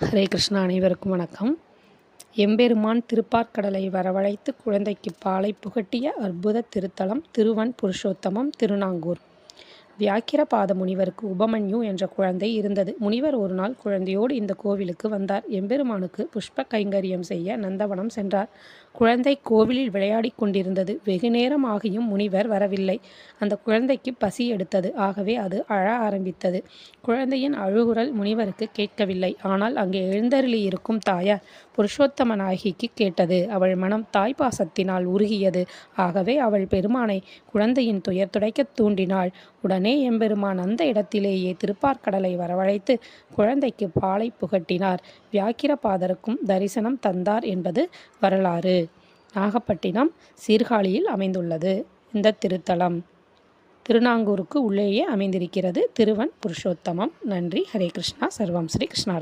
ஹரே கிருஷ்ணா. அனைவருக்கும் வணக்கம். எம்பெருமான் திருப்பாற்கடலை வரவழைத்து குழந்தைக்கு பாலை புகட்டிய அற்புத திருத்தலம் திருவன் புருஷோத்தமம், திருநாங்கூர். வியாக்கிரபாத முனிவருக்கு உபமன்யு என்ற குழந்தை இருந்தது. முனிவர் ஒரு நாள் குழந்தையோடு இந்த கோவிலுக்கு வந்தார். எம்பெருமானுக்கு புஷ்ப கைங்கரியம் செய்ய நந்தவனம் சென்றார். குழந்தை கோவிலில் விளையாடிக் கொண்டிருந்தது. வெகு நேரம் ஆகியும் முனிவர் வரவில்லை. அந்த குழந்தைக்கு பசி எடுத்தது. ஆகவே அது அழ ஆரம்பித்தது. குழந்தையின் அழுகுரல் முனிவருக்கு கேட்கவில்லை. ஆனால் அங்கே எழுந்தருளியிருக்கும் தாயார் புருஷோத்தம நாயகிக்கு கேட்டது. அவள் மனம் தாய்ப்பாசத்தினால் உருகியது. ஆகவே அவள் பெருமானை குழந்தையின் துயர் துடைக்க தூண்டினாள். உடனே எம்பெருமான் அந்த இடத்திலேயே திருப்பாற்கடலை வரவழைத்து குழந்தைக்கு பாலை புகட்டினார். வியாக்கிரபாதருக்கும் தரிசனம் தந்தார் என்பது வரலாறு. நாகப்பட்டினம், சீர்காழியில் அமைந்துள்ளது இந்த திருத்தலம். திருநாங்கூருக்கு உள்ளேயே அமைந்திருக்கிறது திருவன் புருஷோத்தமம். நன்றி. ஹரே கிருஷ்ணா. சர்வம் ஸ்ரீ கிருஷ்ணார்ப்பணம்.